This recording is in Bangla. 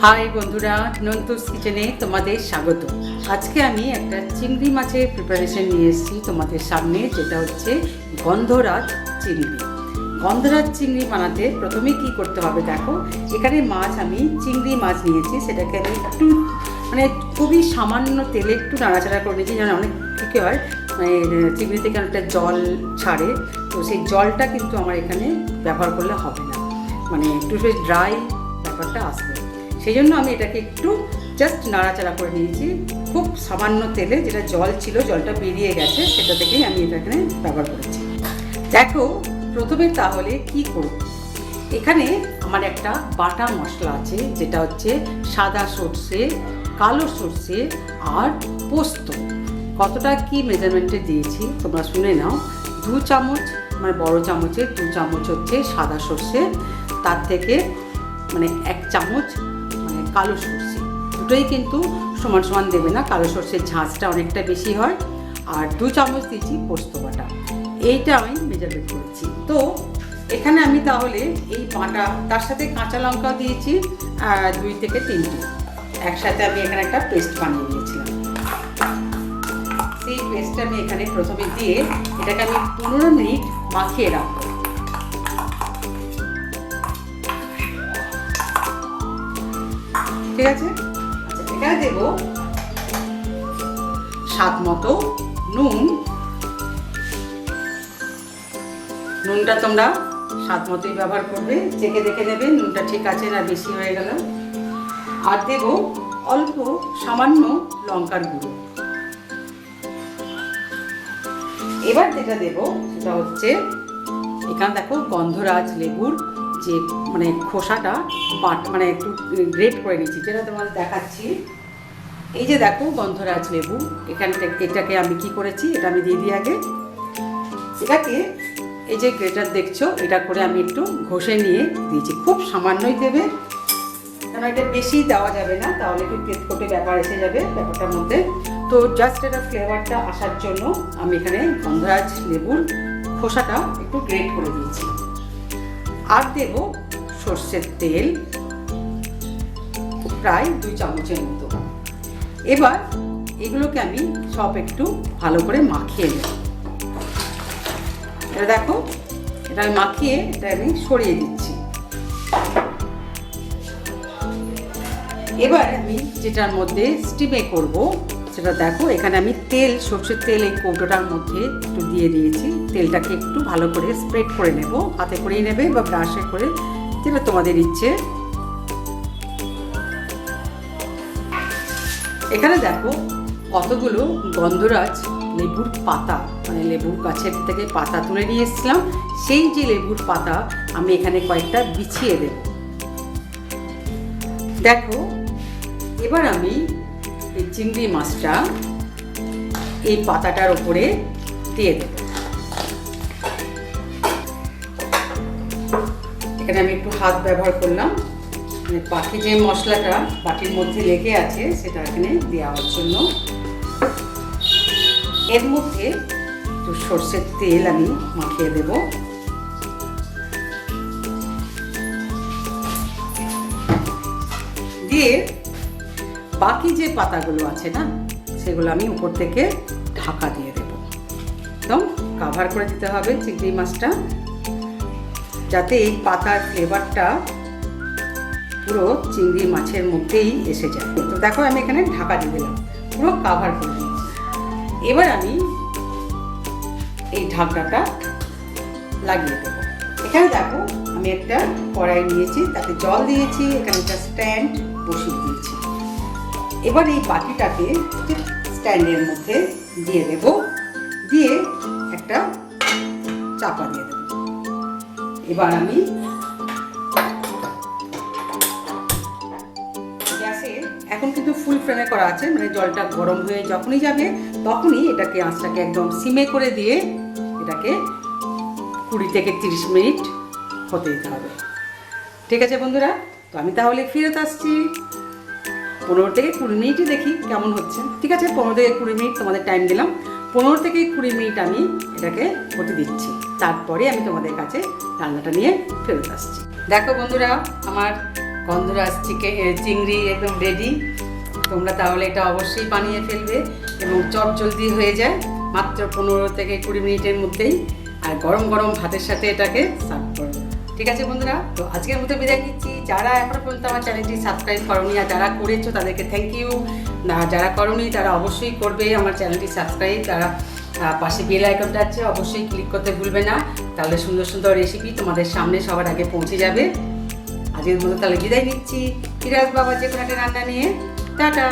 হাই বন্ধুরা, নন্তুস কিচেনে তোমাদের স্বাগত। আজকে আমি একটা চিংড়ি মাছের প্রিপারেশন নিয়ে এসেছি তোমাদের সামনে, যেটা হচ্ছে গন্ধরাজ চিংড়ি। গন্ধরাজ চিংড়ি বানাতে প্রথমে কি করতে হবে দেখো, এখানে মাছ আমি চিংড়ি মাছ নিয়েছি, সেটাকে আমি একটু খুবই সামান্য তেলে একটু নাড়াচাড়া করে নিয়েছি। যেন অনেক কী হয়, চিংড়ি থেকে অনেকটা জল ছাড়ে, তো সেই জলটা কিন্তু আমার এখানে ব্যবহার করলে হবে না, একটু বেশ ড্রাই ব্যাপারটা আসবে। সেই জন্য আমি এটাকে একটু জাস্ট নাড়াচাড়া করে নিয়েছি খুব সামান্য তেলে। যেটা জল ছিল, জলটা বেরিয়ে গেছে, সেটা থেকেই আমি এটা এখানে ব্যবহার করেছি। দেখো প্রথমে তাহলে কি করব, এখানে আমার একটা বাটা মশলা আছে, যেটা হচ্ছে সাদা সর্ষে, কালো সর্ষে আর পোস্ত। কতটা কি মেজারমেন্টে দিয়েছি তোমরা শুনে নাও। 2 চামচ, বড় চামচে 2 চামচ হচ্ছে সাদা সর্ষে, তার থেকে 1 চামচ কালো সর্ষে। দুটোই কিন্তু সমান সমান দেবে না, কালো সর্ষের ঝাঁঝটা অনেকটা বেশি হয়। আর 2 চামচ দিয়েছি পোস্ত বাটা, এইটা আমি মেজারমেন্ট করেছি। তো এখানে আমি তাহলে এই বাটা, তার সাথে কাঁচা লঙ্কা দিয়েছি 2 থেকে 3টে, একসাথে আমি এখানে একটা পেস্ট বানিয়ে নিয়েছিলাম। সেই পেস্টটা আমি এখানে প্রথমে দিয়ে এটাকে আমি 15 মিনিট মাখিয়ে রাখবো। ঠিক আছে, আচ্ছা এখানে দেব স্বাদ মতো নুন। নুনটা তোমরা স্বাদ মতোই ব্যবহার করবে, চেখে দেখে নেবে নুনটা ঠিক আছে না বেশি হয়ে গেল। আর দেব অল্প সামান্য লঙ্কার গুঁড়ো। এবার যেটা দেব সেটা হচ্ছে, এখানে দেখো গন্ধরাজ লেবুর যে খোসাটা একটু গ্রেট করে নিচ্ছি, যেটা তোমাদের দেখাচ্ছি। এই যে দেখো গন্ধরাজ লেবু, এটাকে আমি কি করেছি, এটা আমি দিয়ে দিই আগে। এটাকে এই যে গ্রেটার দেখছো, এটা করে আমি একটু ঘষে নিয়ে দিয়েছি। খুব সামান্যই দেবে, কারণ এটা বেশি দেওয়া যাবে না, তাহলে একটু তেতকটে ব্যাপার এসে যাবে ব্যাপারটার মধ্যে। তো জাস্ট এটা ফ্লেভারটা আসার জন্য আমি এখানে গন্ধরাজ লেবুর খোসাটা একটু গ্রেট করে দিয়েছি। আর দেব সর্ষের তেল প্রায় 2 চামচের মতো। এবার এগুলোকে আমি সব একটু ভালো করে মাখিয়ে নেব। এটা দেখো, এটা আমি মাখিয়ে এটা আমি সরিয়ে দিচ্ছি। এবার আমি যেটার মধ্যে স্টিমে করব সেটা দেখো, এখানে আমি তেল, সর্ষের তেল এই কৌটোটার মধ্যে একটু দিয়ে দিয়েছি। তেলটাকে একটু ভালো করে স্প্রেড করে নেব, হাতে করেই নেবে বা ব্রাশে করে, যেটা তোমাদের ইচ্ছে। এখানে দেখো কতগুলো গন্ধরাজ লেবুর পাতা, লেবুর গাছের থেকে পাতা তুলে নিয়ে এসেছিলাম, সেই যে লেবুর পাতা আমি এখানে কয়েকটা বিছিয়ে দেব। দেখো এবার আমি এই চিংড়ি মাছটা এই পাতাটার উপরে দিয়ে দেব। এখানে আমি একটু হাত ব্যবহার করলাম, বাকি যে মশলাটা বাটির মধ্যে লেগে আছে সেটা এখানে দেওয়ার জন্য। এর মধ্যে একটু সর্ষের তেল আমি মাখিয়ে দেব। দিয়ে বাকি যে পাতাগুলো আছে না, সেগুলো আমি উপর থেকে ঢাকা দিয়ে দেব। একদম কাভার করে দিতে হবে চিংড়ি মাছটা, যাতে এই পাতার ফ্লেভারটা পুরো চিংড়ি মাছের মধ্যেই এসে যায়। তো দেখো আমি এখানে ঢাকা দিয়ে দিলাম, পুরো কাভার করে দিচ্ছি। এবার আমি এই ঢাকনাটা লাগিয়ে দেবো। এখানে দেখো আমি একটা কড়াই নিয়েছি, তাতে জল দিয়েছি, এখানে একটা স্ট্যান্ড বসিয়ে দিয়েছি। এবার এই বাটিটাকে স্ট্যান্ডের মধ্যে দিয়ে দেব, দিয়ে একটা চাপা দিয়ে দেব। এবার আমি গ্যাসে, এখন কিন্তু ফুল ফ্লেমে করা আছে, জলটা গরম হয়ে যখনই যাবে তখনই এটাকে আঁচটাকে একদম সিমে করে দিয়ে এটাকে 20 থেকে 30 মিনিট হতে দিতে হবে। ঠিক আছে বন্ধুরা, তো আমি তাহলে ফেরত আসছি। 15 থেকে 20 মিনিটই দেখি কেমন হচ্ছে। ঠিক আছে, 15 থেকে 20 মিনিট তোমাদের টাইম দিলাম। 15 থেকে 20 মিনিট আমি এটাকে হতে দিচ্ছি, তারপরে আমি তোমাদের কাছে রান্নাটা নিয়ে ফেরত আসছি। দেখো বন্ধুরা, আমার গন্ধরাজ চিংড়ি একদম রেডি। তোমরা তাহলে এটা অবশ্যই বানিয়ে ফেলবে এবং চটজলদি হয়ে যায়, মাত্র 15 থেকে 20 মিনিটের মধ্যেই। আর গরম গরম ভাতের সাথে এটাকে সার্ভ করবে। ঠিক আছে বন্ধুরা, তো আজকের মতো বিদায় নিচ্ছি। যারা এখনো পর্যন্ত আমার চ্যানেলটি সাবস্ক্রাইব করোনি আর যারা করেছো তাদেরকে থ্যাংক ইউ। না যারা করোনি তারা অবশ্যই করবে আমার চ্যানেলটি সাবস্ক্রাইব। তারা পাশে বেল আইকনটা আছে, অবশ্যই ক্লিক করতে ভুলবে না, তাহলে সুন্দর সুন্দর রেসিপি তোমাদের সামনে সবার আগে পৌঁছে যাবে। আজকের মতো তাহলে বিদায় নিচ্ছি। ফিরে আসবো আবার যে কোনো একটা রান্না নিয়ে। টাটা।